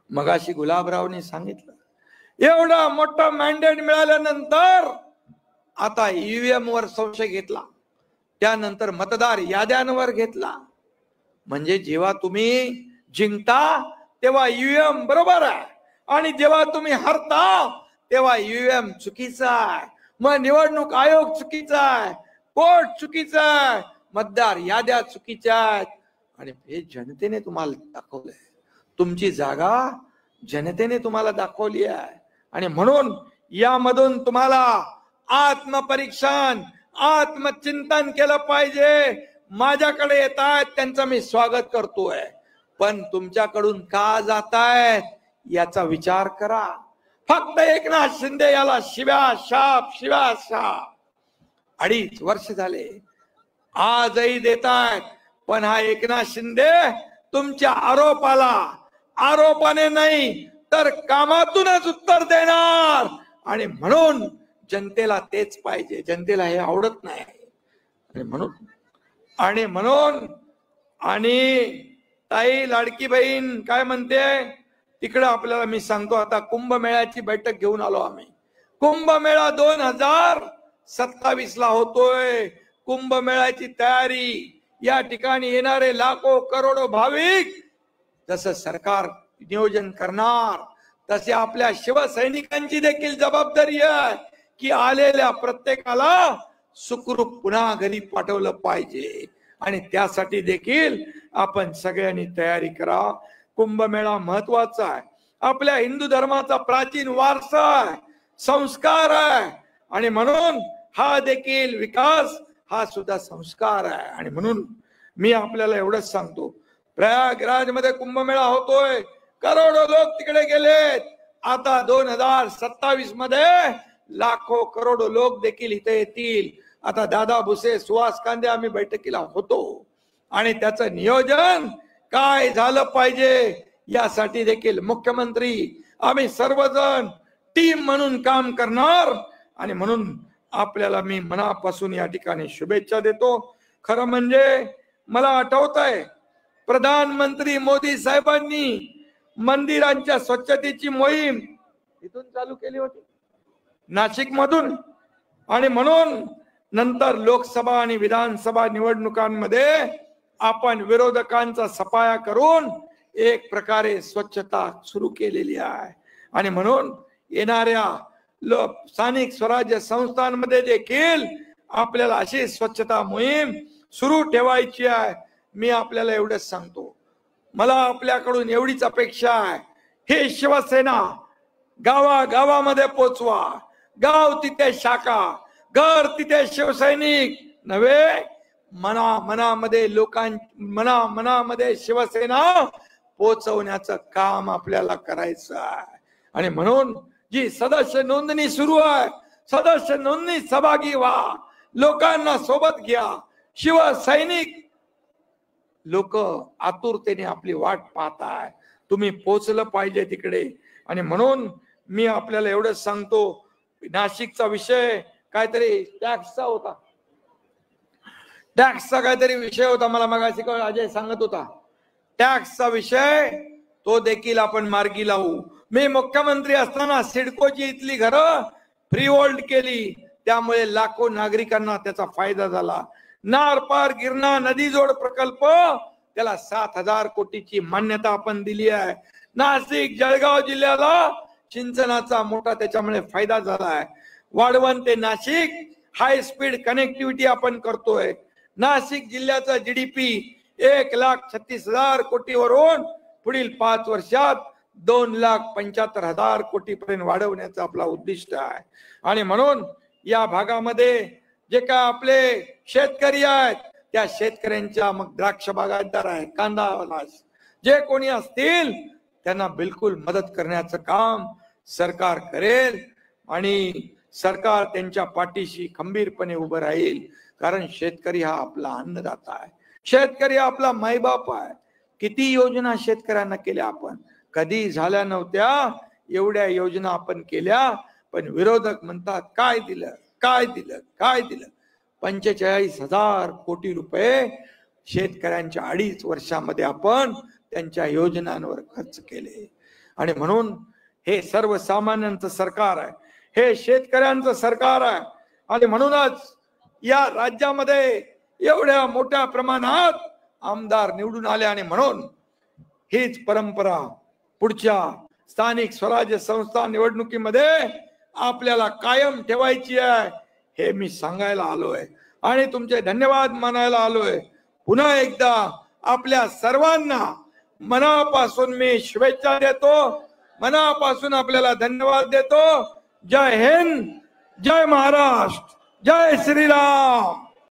मगाशी गुलाबरावनी सांगितलं, एवढा मोठा मॅन्डेट मिळाल्यानंतर आता ईव्हीएम वर संशय घेतला, त्यानंतर मतदार याद्यांवर घेतला. म्हणजे जेव्हा तुम्ही जिंकता तेव्हा ईव्हीएम बरोबर आहे, आणि जेव्हा तुम्ही हरता तेव्हा ईव्हीएम चुकीचा आहे, मग निवडणूक आयोग चुकीचा आहे, कोर्ट चुकीचा आहे, मतदार याद्या चुकीच्या आहेत. आणि हे जनतेने तुम्हाला दाखवलंय, तुमची जागा जनतेने तुम्हाला दाखवली आहे. आणि म्हणून यामधून तुम्हाला आत्मपरीक्षण, आत्मचिंतन केलं पाहिजे. माझ्याकडे येत आहेत त्यांचं मी स्वागत करतोय, पण तुमच्याकडून का जातायत याचा विचार करा. फक्त एकनाथ शिंदे याला शिव्या शाप 2.5 वर्ष झाले, आजही देतायत. पण हा एकनाथ शिंदे तुमच्या आरोपाने नाही तर कामातूनच उत्तर देणार. आणि म्हणून जनतेला तेच पाहिजे, जनतेला हे आवडत नाही. आणि म्हणून ताई लाडकी बहीण काय म्हणते तिकडे आपल्याला मी सांगतो. आता कुंभमेळ्याची बैठक घेऊन आलो आम्ही. कुंभमेळा 2027 ला होतोय. कुंभमेळ्याची तयारी, या ठिकाणी येणारे लाखो करोडो भाविक जसं सरकार नियोजन करणार तसे आपल्या शिवसैनिकांची देखील जबाबदारी आहे की आलेल्या प्रत्येकाला सुखरूप पुन्हा घरी पाठवलं पाहिजे. आणि त्यासाठी देखील आपण सगळ्यांनी तयारी करा. कुंभमेळा महत्वाचा आहे, आपल्या हिंदू धर्माचा प्राचीन वारसा आहे, संस्कार आहे. आणि म्हणून हा देखील विकास हा सुद्धा संस्कार आहे. आणि म्हणून मी आपल्याला एवढंच सांगतो, प्रयागराज मध्ये कुंभमेळा होतोय, करोडो लोक तिकडे गेलेत. आता 2027 मध्ये लाखो करोडो लोक देखील इथे येतील. आता दादा भुसे, सुहास कांदे आम्ही बैठकीला होतो आणि त्याचं नियोजन काय झालं पाहिजे यासाठी देखील मुख्यमंत्री आम्ही सर्वजण टीम म्हणून काम करणार. आणि म्हणून आपल्याला मी मनापासून या ठिकाणी शुभेच्छा देतो. खरं म्हणजे मला आठवत आहे प्रधानमंत्री मोदी साहेबांनी मंदिरांच्या स्वच्छतेची मोहीम इथून चालू केली होती, नाशिक मधून. आणि म्हणून नंतर लोकसभा आणि विधानसभा निवडणुकांमध्ये आपण विरोधकांचा सफाया करून एक प्रकारे स्वच्छता सुरू केलेली आहे. आणि म्हणून येणाऱ्या स्थानिक स्वराज्य संस्थांमध्ये देखील आपल्याला अशी स्वच्छता मोहीम सुरू ठेवायची आहे. मी आपल्याला एवढंच सांगतो, मला आपल्याकडून एवढीच अपेक्षा आहे, हे शिवसेना गावागावामध्ये पोचवा. गाव तिथे शाखा, घर तिथे शिवसैनिक नव्हे, मनामध्ये मनामध्ये शिवसेना पोचवण्याचं काम आपल्याला करायचं आहे. आणि म्हणून जी सदस्य नोंदणी सुरू आहे, सदस्य नोंदणी सहभागी व्हा, लोकांना सोबत घ्या. शिवसैनिक लोक आतुरतेने आपली वाट पाहताय, तुम्ही पोचलं पाहिजे तिकडे. आणि म्हणून मी आपल्याला एवढंच सांगतो, नाशिकचा विषय काहीतरी टॅक्सचा होता, टॅक्सचा काहीतरी विषय होता, मला मगाशी अजय सांगत होता. टॅक्सचा विषय तो देखील आपण मार्गी लावू. मी मुख्यमंत्री असताना सिडकोची इथली घरं फ्री होल्ड केली, त्यामुळे लाखो नागरिकांना त्याचा फायदा झाला. नारपार गिरणा नदी जोड प्रकल्प, त्याला 7,000 कोटीची मान्यता आपण दिली आहे. नाशिक जळगाव जिल्ह्याला सिंचनाचा मोठा त्याच्यामुळे फायदा झाला आहे. वाढवण ते नाशिक हाय स्पीड कनेक्टिव्हिटी आपण करतोय. नाशिक जिल्ह्याचा GDP 1,36,000 कोटीवरून पुढील 5 वर्षात 2,75,000 कोटीपर्यंत वाढवण्याचं आपला उद्दिष्ट आहे. आणि म्हणून या भागामध्ये जे काय आपले शेतकरी आहेत त्या शेतकऱ्यांच्या, मग द्राक्ष बागायतदार आहे, कांदा जे कोणी असतील त्यांना बिलकुल मदत करण्याचं काम सरकार करेल आणि सरकार त्यांच्या पाठीशी खंबीरपणे उभं राहील. कारण शेतकरी हा आपला अन्नदाता आहे, शेतकरी हा आपला मायबाप आहे. किती योजना शेतकऱ्यांना केल्या आपण, कधी झाल्या नव्हत्या एवढ्या योजना आपण केल्या. पण विरोधक म्हणतात काय दिलं काय दिलं काय दिलं. 45,000 कोटी रुपये शेतकऱ्यांच्या 2.5 वर्षामध्ये आपण त्यांच्या योजनांवर खर्च केले. आणि म्हणून हे सर्वसामान्यांचं सरकार आहे, हे शेतकऱ्यांचं सरकार आहे. आणि म्हणूनच या राज्यामध्ये एवढ्या मोठ्या प्रमाणात आमदार निवडून आले. आणि म्हणून हीच परंपरा पुढच्या स्थानिक स्वराज्य संस्था निवडणुकीमध्ये आपल्याला कायम ठेवायची आहे, हे मी सांगायला आलोय आणि तुमचे धन्यवाद मानायला आलोय. पुन्हा एकदा आपल्या सर्वांना मनापासून मी शुभेच्छा देतो, मनापासून आपल्याला धन्यवाद देतो. जय हिंद, जय महाराष्ट्र, जय श्रीराम.